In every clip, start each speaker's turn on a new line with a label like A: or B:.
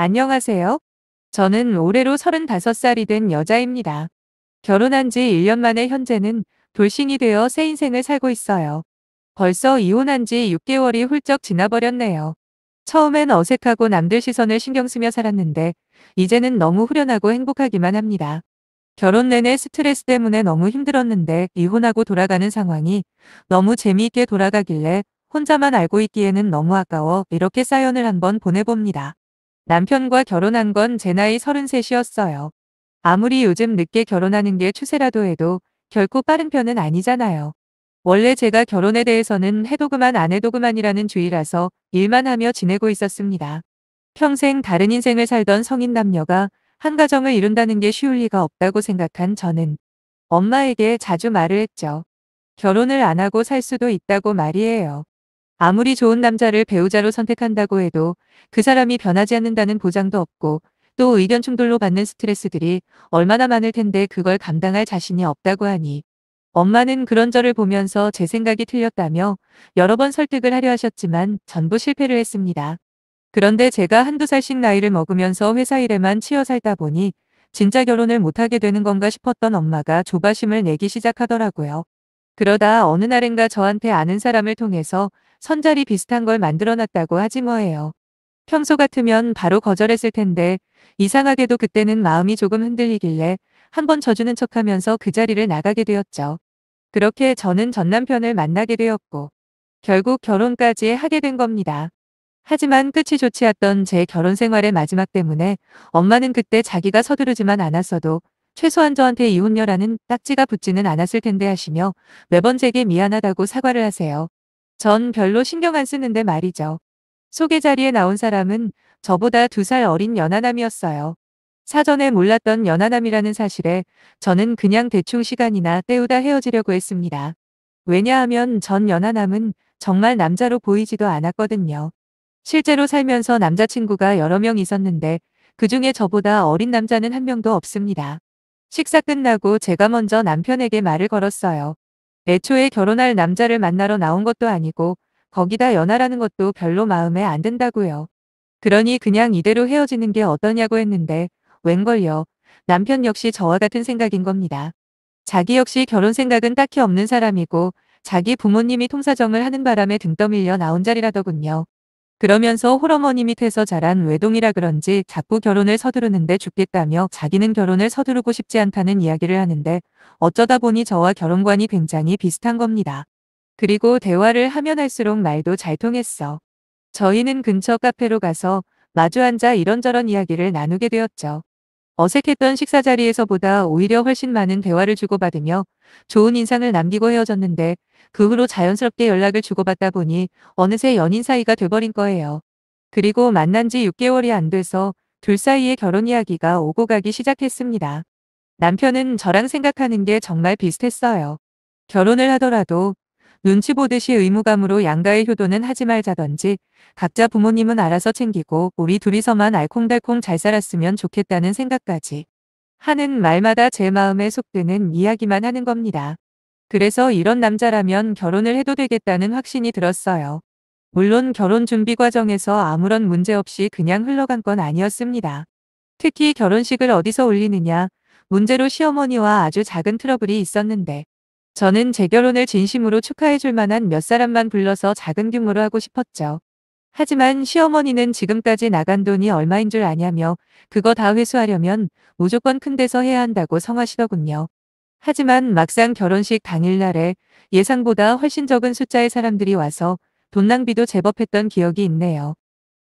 A: 안녕하세요. 저는 올해로 35살이 된 여자입니다. 결혼한 지 1년 만에 현재는 돌싱이 되어 새 인생을 살고 있어요. 벌써 이혼한 지 6개월이 훌쩍 지나버렸네요. 처음엔 어색하고 남들 시선을 신경 쓰며 살았는데, 이제는 너무 후련하고 행복하기만 합니다. 결혼 내내 스트레스 때문에 너무 힘들었는데, 이혼하고 돌아가는 상황이 너무 재미있게 돌아가길래 혼자만 알고 있기에는 너무 아까워 이렇게 사연을 한번 보내봅니다. 남편과 결혼한 건 제 나이 33이었어요. 아무리 요즘 늦게 결혼하는 게 추세라도 해도 결코 빠른 편은 아니잖아요. 원래 제가 결혼에 대해서는 해도 그만 안 해도 그만이라는 주의라서 일만 하며 지내고 있었습니다. 평생 다른 인생을 살던 성인 남녀가 한 가정을 이룬다는 게 쉬울 리가 없다고 생각한 저는 엄마에게 자주 말을 했죠. 결혼을 안 하고 살 수도 있다고 말이에요. 아무리 좋은 남자를 배우자로 선택한다고 해도 그 사람이 변하지 않는다는 보장도 없고, 또 의견 충돌로 받는 스트레스들이 얼마나 많을 텐데 그걸 감당할 자신이 없다고 하니 엄마는 그런 저를 보면서 제 생각이 틀렸다며 여러 번 설득을 하려 하셨지만 전부 실패를 했습니다. 그런데 제가 한두 살씩 나이를 먹으면서 회사 일에만 치여 살다 보니 진짜 결혼을 못하게 되는 건가 싶었던 엄마가 조바심을 내기 시작하더라고요. 그러다 어느 날엔가 저한테 아는 사람을 통해서 선자리 비슷한 걸 만들어 놨다고 하지 뭐예요. 평소 같으면 바로 거절했을 텐데 이상하게도 그때는 마음이 조금 흔들리길래 한번 져주는 척하면서 그 자리를 나가게 되었죠. 그렇게 저는 전 남편을 만나게 되었고 결국 결혼까지 하게 된 겁니다. 하지만 끝이 좋지 않던 제 결혼 생활의 마지막 때문에 엄마는 그때 자기가 서두르지만 않았어도 최소한 저한테 이혼녀라는 딱지가 붙지는 않았을 텐데 하시며 매번 제게 미안하다고 사과를 하세요. 전 별로 신경 안 쓰는데 말이죠. 소개 자리에 나온 사람은 저보다 2살 어린 연하남이었어요. 사전에 몰랐던 연하남이라는 사실에 저는 그냥 대충 시간이나 때우다 헤어지려고 했습니다. 왜냐하면 전 연하남은 정말 남자로 보이지도 않았거든요. 실제로 살면서 남자친구가 여러 명 있었는데 그중에 저보다 어린 남자는 한 명도 없습니다. 식사 끝나고 제가 먼저 남편에게 말을 걸었어요. 애초에 결혼할 남자를 만나러 나온 것도 아니고 거기다 연하라는 것도 별로 마음에 안 든다고요. 그러니 그냥 이대로 헤어지는 게 어떠냐고 했는데 웬걸요. 남편 역시 저와 같은 생각인 겁니다. 자기 역시 결혼 생각은 딱히 없는 사람이고 자기 부모님이 통사정을 하는 바람에 등 떠밀려 나온 자리라더군요. 그러면서 홀어머니 밑에서 자란 외동이라 그런지 자꾸 결혼을 서두르는데 죽겠다며 자기는 결혼을 서두르고 싶지 않다는 이야기를 하는데 어쩌다 보니 저와 결혼관이 굉장히 비슷한 겁니다. 그리고 대화를 하면 할수록 말도 잘 통했어. 저희는 근처 카페로 가서 마주 앉아 이런저런 이야기를 나누게 되었죠. 어색했던 식사 자리에서보다 오히려 훨씬 많은 대화를 주고받으며 좋은 인상을 남기고 헤어졌는데 그 후로 자연스럽게 연락을 주고받다 보니 어느새 연인 사이가 돼버린 거예요. 그리고 만난 지 6개월이 안 돼서 둘 사이에 결혼 이야기가 오고 가기 시작했습니다. 남편은 저랑 생각하는 게 정말 비슷했어요. 결혼을 하더라도 눈치 보듯이 의무감으로 양가의 효도는 하지 말자던지 각자 부모님은 알아서 챙기고 우리 둘이서만 알콩달콩 잘 살았으면 좋겠다는 생각까지 하는 말마다 제 마음에 속 드는 이야기만 하는 겁니다. 그래서 이런 남자라면 결혼을 해도 되겠다는 확신이 들었어요. 물론 결혼 준비 과정에서 아무런 문제 없이 그냥 흘러간 건 아니었습니다. 특히 결혼식을 어디서 올리느냐 문제로 시어머니와 아주 작은 트러블이 있었는데 저는 제 결혼을 진심으로 축하해 줄 만한 몇 사람만 불러서 작은 규모로 하고 싶었죠. 하지만 시어머니는 지금까지 나간 돈이 얼마인 줄 아냐며 그거 다 회수하려면 무조건 큰 데서 해야 한다고 성하시더군요. 하지만 막상 결혼식 당일날에 예상보다 훨씬 적은 숫자의 사람들이 와서 돈 낭비도 제법 했던 기억이 있네요.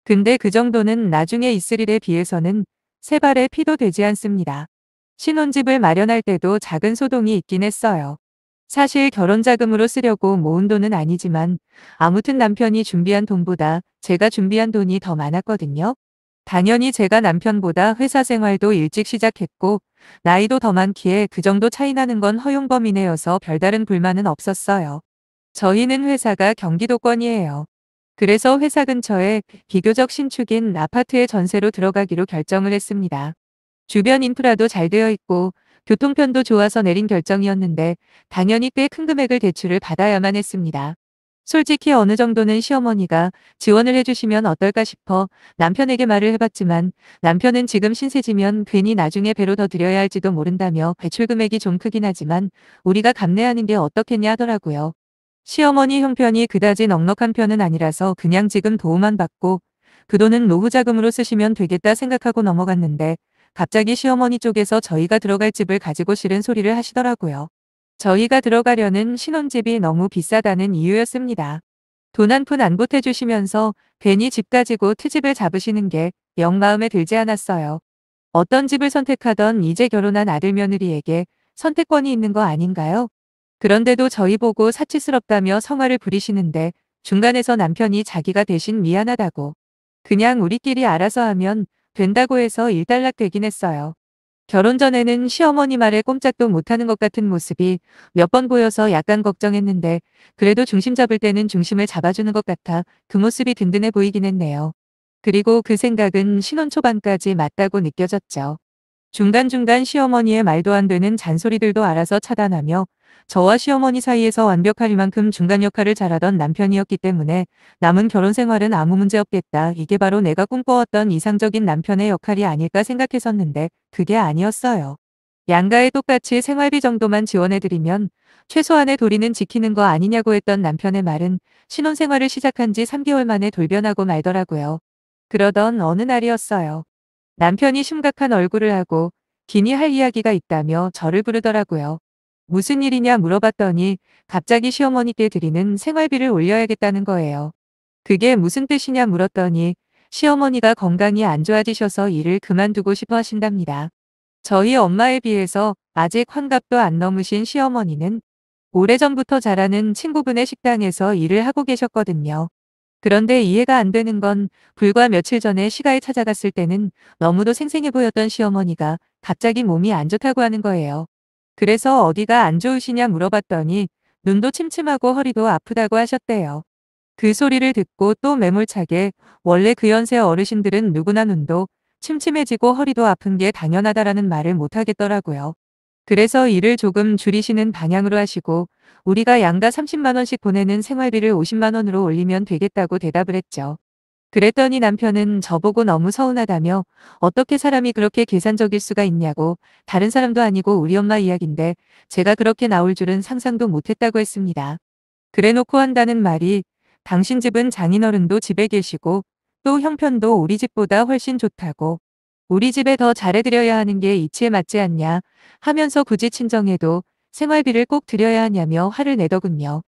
A: 근데 그 정도는 나중에 있을 일에 비해서는 세 발의 피도 되지 않습니다. 신혼집을 마련할 때도 작은 소동이 있긴 했어요. 사실 결혼 자금으로 쓰려고 모은 돈은 아니지만 아무튼 남편이 준비한 돈보다 제가 준비한 돈이 더 많았거든요. 당연히 제가 남편보다 회사 생활도 일찍 시작했고 나이도 더 많기에 그 정도 차이 나는 건 허용 범위 내여서 별다른 불만은 없었어요. 저희는 회사가 경기도권이에요. 그래서 회사 근처에 비교적 신축인 아파트에 전세로 들어가기로 결정을 했습니다. 주변 인프라도 잘 되어 있고 교통편도 좋아서 내린 결정이었는데 당연히 꽤 큰 금액을 대출을 받아야만 했습니다. 솔직히 어느 정도는 시어머니가 지원을 해주시면 어떨까 싶어 남편에게 말을 해봤지만 남편은 지금 신세지면 괜히 나중에 배로 더 드려야 할지도 모른다며 대출 금액이 좀 크긴 하지만 우리가 감내하는 게 어떻겠냐 하더라고요. 시어머니 형편이 그다지 넉넉한 편은 아니라서 그냥 지금 도움만 받고 그 돈은 노후 자금으로 쓰시면 되겠다 생각하고 넘어갔는데 갑자기 시어머니 쪽에서 저희가 들어갈 집을 가지고 싫은 소리를 하시더라고요. 저희가 들어가려는 신혼집이 너무 비싸다는 이유였습니다. 돈 한 푼 안 보태주시면서 괜히 집 가지고 트집을 잡으시는 게 영 마음에 들지 않았어요. 어떤 집을 선택하던 이제 결혼한 아들 며느리에게 선택권이 있는 거 아닌가요? 그런데도 저희 보고 사치스럽다며 성화를 부리시는데 중간에서 남편이 자기가 대신 미안하다고 그냥 우리끼리 알아서 하면 된다고 해서 일단락되긴 했어요. 결혼 전에는 시어머니 말에 꼼짝도 못하는 것 같은 모습이 몇 번 보여서 약간 걱정했는데 그래도 중심 잡을 때는 중심을 잡아주는 것 같아 그 모습이 든든해 보이긴 했네요. 그리고 그 생각은 신혼 초반까지 맞다고 느껴졌죠. 중간중간 시어머니의 말도 안 되는 잔소리들도 알아서 차단하며 저와 시어머니 사이에서 완벽할 만큼 중간 역할을 잘하던 남편이었기 때문에 남은 결혼 생활은 아무 문제 없겠다. 이게 바로 내가 꿈꿔왔던 이상적인 남편의 역할이 아닐까 생각했었는데 그게 아니었어요. 양가에 똑같이 생활비 정도만 지원해드리면 최소한의 도리는 지키는 거 아니냐고 했던 남편의 말은 신혼생활을 시작한 지 3개월 만에 돌변하고 말더라고요. 그러던 어느 날이었어요. 남편이 심각한 얼굴을 하고 기니 할 이야기가 있다며 저를 부르더라고요. 무슨 일이냐 물어봤더니 갑자기 시어머니께 드리는 생활비를 올려야겠다는 거예요. 그게 무슨 뜻이냐 물었더니 시어머니가 건강이 안 좋아지셔서 일을 그만두고 싶어 하신답니다. 저희 엄마에 비해서 아직 환갑도 안 넘으신 시어머니는 오래전부터 잘 아는 친구분의 식당에서 일을 하고 계셨거든요. 그런데 이해가 안 되는 건 불과 며칠 전에 시가에 찾아갔을 때는 너무도 생생해 보였던 시어머니가 갑자기 몸이 안 좋다고 하는 거예요. 그래서 어디가 안 좋으시냐 물어봤더니 눈도 침침하고 허리도 아프다고 하셨대요. 그 소리를 듣고 또 매몰차게 원래 그 연세 어르신들은 누구나 눈도 침침해지고 허리도 아픈 게 당연하다라는 말을 못 하겠더라고요. 그래서 일을 조금 줄이시는 방향으로 하시고 우리가 양가 30만 원씩 보내는 생활비를 50만 원으로 올리면 되겠다고 대답을 했죠. 그랬더니 남편은 저보고 너무 서운하다며 어떻게 사람이 그렇게 계산적일 수가 있냐고 다른 사람도 아니고 우리 엄마 이야기인데 제가 그렇게 나올 줄은 상상도 못했다고 했습니다. 그래놓고 한다는 말이 당신 집은 장인어른도 집에 계시고 또 형편도 우리 집보다 훨씬 좋다고 우리 집에 더 잘해드려야 하는 게 이치에 맞지 않냐 하면서 굳이 친정에도 생활비를 꼭 드려야 하냐며 화를 내더군요.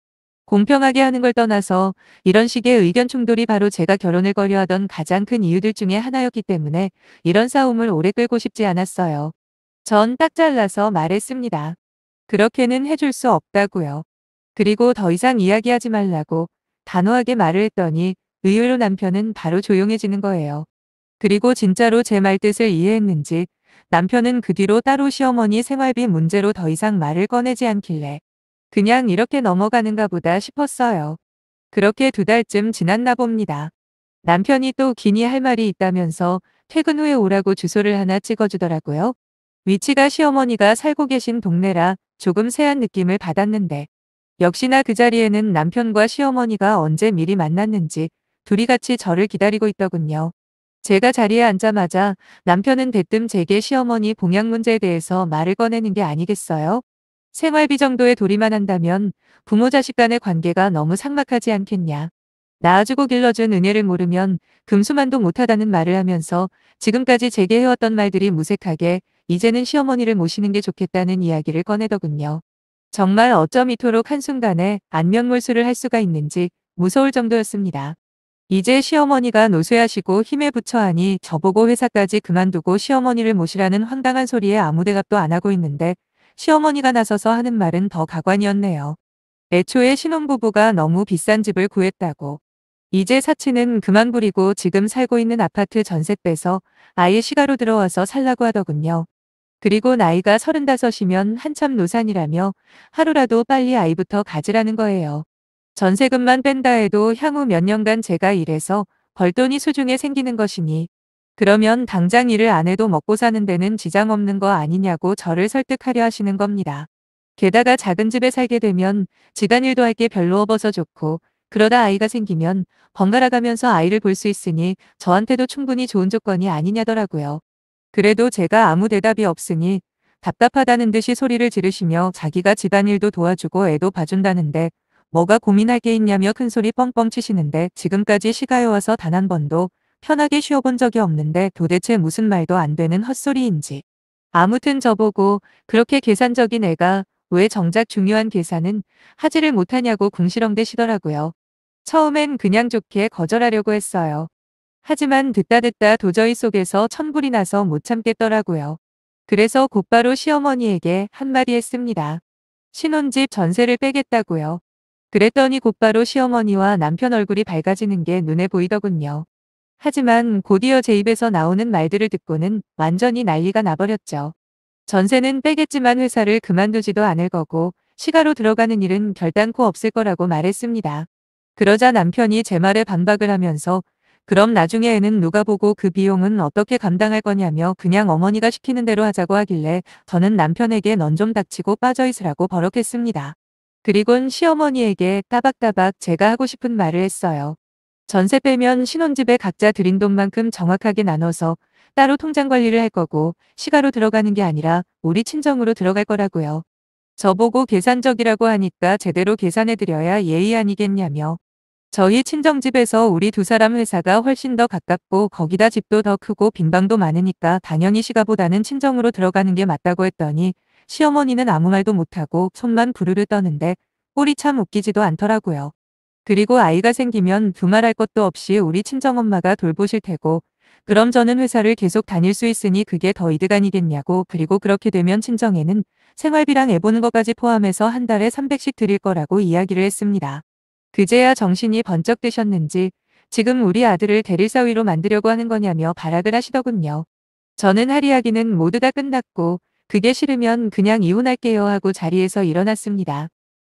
A: 공평하게 하는 걸 떠나서 이런 식의 의견 충돌이 바로 제가 결혼을 꺼려하던 가장 큰 이유들 중에 하나였기 때문에 이런 싸움을 오래 끌고 싶지 않았어요. 전 딱 잘라서 말했습니다. 그렇게는 해줄 수 없다고요. 그리고 더 이상 이야기하지 말라고 단호하게 말을 했더니 의외로 남편은 바로 조용해지는 거예요. 그리고 진짜로 제 말뜻을 이해했는지 남편은 그 뒤로 따로 시어머니 생활비 문제로 더 이상 말을 꺼내지 않길래 그냥 이렇게 넘어가는가 보다 싶었어요. 그렇게 2달쯤 지났나 봅니다. 남편이 또 기니 할 말이 있다면서 퇴근 후에 오라고 주소를 하나 찍어주더라고요. 위치가 시어머니가 살고 계신 동네라 조금 세한 느낌을 받았는데 역시나 그 자리에는 남편과 시어머니가 언제 미리 만났는지 둘이 같이 저를 기다리고 있더군요. 제가 자리에 앉자마자 남편은 대뜸 제게 시어머니 봉양 문제에 대해서 말을 꺼내는 게 아니겠어요? 생활비 정도의 도리만 한다면 부모 자식 간의 관계가 너무 삭막하지 않겠냐. 낳아주고 길러준 은혜를 모르면 금수만도 못하다는 말을 하면서 지금까지 제게 해왔던 말들이 무색하게 이제는 시어머니를 모시는 게 좋겠다는 이야기를 꺼내더군요. 정말 어쩜 이토록 한순간에 안면몰수를 할 수가 있는지 무서울 정도였습니다. 이제 시어머니가 노쇠하시고 힘에 부처하니 저보고 회사까지 그만두고 시어머니를 모시라는 황당한 소리에 아무 대답도 안 하고 있는데 시어머니가 나서서 하는 말은 더 가관이었네요. 애초에 신혼부부가 너무 비싼 집을 구했다고. 이제 사치는 그만 부리고 지금 살고 있는 아파트 전세 빼서 아예 시가로 들어와서 살라고 하더군요. 그리고 나이가 35이면 한참 노산이라며 하루라도 빨리 아이부터 가지라는 거예요. 전세금만 뺀다 해도 향후 몇 년간 제가 일해서 벌돈이 수중에 생기는 것이니 그러면 당장 일을 안 해도 먹고 사는 데는 지장 없는 거 아니냐고 저를 설득하려 하시는 겁니다. 게다가 작은 집에 살게 되면 집안일도 할 게 별로 없어서 좋고 그러다 아이가 생기면 번갈아 가면서 아이를 볼 수 있으니 저한테도 충분히 좋은 조건이 아니냐더라고요. 그래도 제가 아무 대답이 없으니 답답하다는 듯이 소리를 지르시며 자기가 집안일도 도와주고 애도 봐준다는데 뭐가 고민할 게 있냐며 큰소리 뻥뻥 치시는데 지금까지 시가에 와서 단 한 번도 편하게 쉬어본 적이 없는데 도대체 무슨 말도 안 되는 헛소리인지. 아무튼 저보고 그렇게 계산적인 애가 왜 정작 중요한 계산은 하지를 못하냐고 궁시렁대시더라고요. 처음엔 그냥 좋게 거절하려고 했어요. 하지만 듣다 도저히 속에서 천불이 나서 못 참겠더라고요. 그래서 곧바로 시어머니에게 한마디 했습니다. 신혼집 전세를 빼겠다고요. 그랬더니 곧바로 시어머니와 남편 얼굴이 밝아지는 게 눈에 보이더군요. 하지만 곧이어 제 입에서 나오는 말들을 듣고는 완전히 난리가 나버렸죠. 전세는 빼겠지만 회사를 그만두지도 않을 거고 시가로 들어가는 일은 결단코 없을 거라고 말했습니다. 그러자 남편이 제 말에 반박을 하면서 그럼 나중에 애는 누가 보고 그 비용은 어떻게 감당할 거냐며 그냥 어머니가 시키는 대로 하자고 하길래 저는 남편에게 넌 좀 닥치고 빠져있으라고 버럭했습니다. 그리곤 시어머니에게 따박따박 제가 하고 싶은 말을 했어요. 전세 빼면 신혼집에 각자 들인 돈만큼 정확하게 나눠서 따로 통장 관리를 할 거고 시가로 들어가는 게 아니라 우리 친정으로 들어갈 거라고요. 저보고 계산적이라고 하니까 제대로 계산해드려야 예의 아니겠냐며. 저희 친정집에서 우리 두 사람 회사가 훨씬 더 가깝고 거기다 집도 더 크고 빈방도 많으니까 당연히 시가보다는 친정으로 들어가는 게 맞다고 했더니 시어머니는 아무 말도 못하고 손만 부르르 떠는데 꼴이 참 웃기지도 않더라고요. 그리고 아이가 생기면 두말할 것도 없이 우리 친정엄마가 돌보실 테고 그럼 저는 회사를 계속 다닐 수 있으니 그게 더 이득 아니겠냐고 그리고 그렇게 되면 친정에는 생활비랑 애 보는 것까지 포함해서 한 달에 300씩 드릴 거라고 이야기를 했습니다. 그제야 정신이 번쩍 드셨는지 지금 우리 아들을 대릴사위로 만들려고 하는 거냐며 발악을 하시더군요. 저는 할 이야기는 모두 다 끝났고 그게 싫으면 그냥 이혼할게요 하고 자리에서 일어났습니다.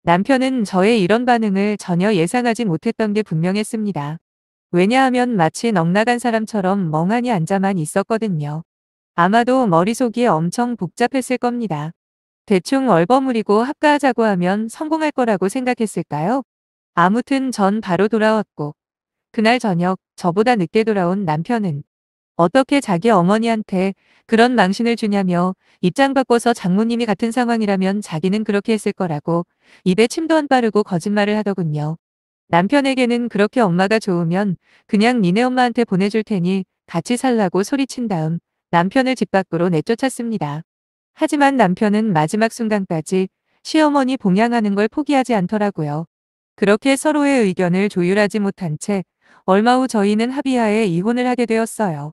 A: 남편은 저의 이런 반응을 전혀 예상하지 못했던 게 분명했습니다. 왜냐하면 마치 넋나간 사람처럼 멍하니 앉아만 있었거든요. 아마도 머릿속이 엄청 복잡했을 겁니다. 대충 얼버무리고 합가하자고 하면 성공할 거라고 생각했을까요? 아무튼 전 바로 돌아왔고 그날 저녁 저보다 늦게 돌아온 남편은 어떻게 자기 어머니한테 그런 망신을 주냐며 입장 바꿔서 장모님이 같은 상황이라면 자기는 그렇게 했을 거라고 입에 침도 안 바르고 거짓말을 하더군요. 남편에게는 그렇게 엄마가 좋으면 그냥 니네 엄마한테 보내줄 테니 같이 살라고 소리친 다음 남편을 집 밖으로 내쫓았습니다. 하지만 남편은 마지막 순간까지 시어머니 봉양하는 걸 포기하지 않더라고요. 그렇게 서로의 의견을 조율하지 못한 채 얼마 후 저희는 합의하에 이혼을 하게 되었어요.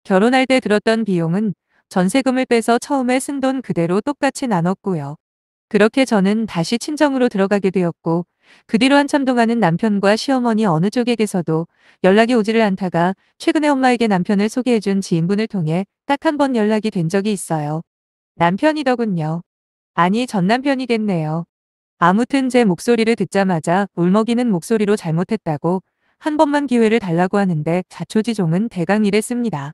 A: 결혼할 때 들었던 비용은 전세금을 빼서 처음에 쓴 돈 그대로 똑같이 나눴고요. 그렇게 저는 다시 친정으로 들어가게 되었고 그 뒤로 한참 동안은 남편과 시어머니 어느 쪽에게서도 연락이 오지를 않다가 최근에 엄마에게 남편을 소개해준 지인분을 통해 딱 한 번 연락이 된 적이 있어요. 남편이더군요. 아니 전 남편이겠네요. 아무튼 제 목소리를 듣자마자 울먹이는 목소리로 잘못했다고 한 번만 기회를 달라고 하는데 자초지종은 대강 이랬습니다.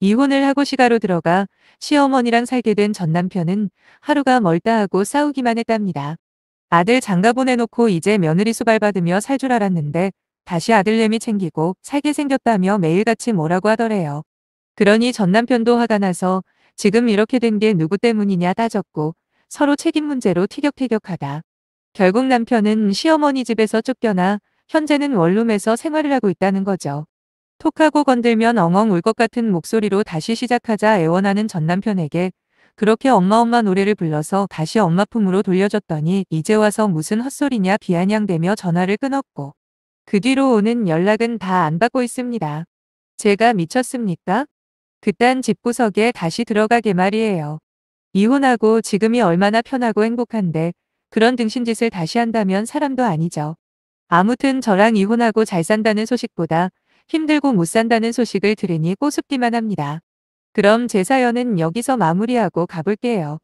A: 이혼을 하고 시가로 들어가 시어머니랑 살게 된 전 남편은 하루가 멀다 하고 싸우기만 했답니다. 아들 장가 보내놓고 이제 며느리 수발받으며 살 줄 알았는데 다시 아들내미 챙기고 살게 생겼다며 매일같이 뭐라고 하더래요. 그러니 전 남편도 화가 나서 지금 이렇게 된 게 누구 때문이냐 따졌고 서로 책임 문제로 티격태격하다. 결국 남편은 시어머니 집에서 쫓겨나 현재는 원룸에서 생활을 하고 있다는 거죠. 톡하고 건들면 엉엉 울 것 같은 목소리로 다시 시작하자 애원하는 전 남편에게 그렇게 엄마 노래를 불러서 다시 엄마 품으로 돌려줬더니 이제 와서 무슨 헛소리냐 비아냥대며 전화를 끊었고 그 뒤로 오는 연락은 다 안 받고 있습니다. 제가 미쳤습니까? 그딴 집구석에 다시 들어가게 말이에요. 이혼하고 지금이 얼마나 편하고 행복한데 그런 등신짓을 다시 한다면 사람도 아니죠. 아무튼 저랑 이혼하고 잘 산다는 소식보다 힘들고 못 산다는 소식을 들으니 꼬숩기만 합니다. 그럼 제 사연은 여기서 마무리하고 가볼게요.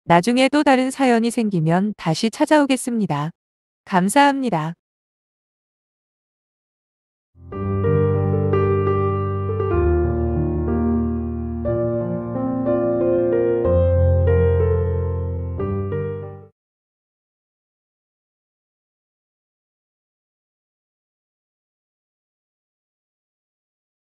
A: 나중에 또 다른 사연이 생기면 다시 찾아오겠습니다. 감사합니다.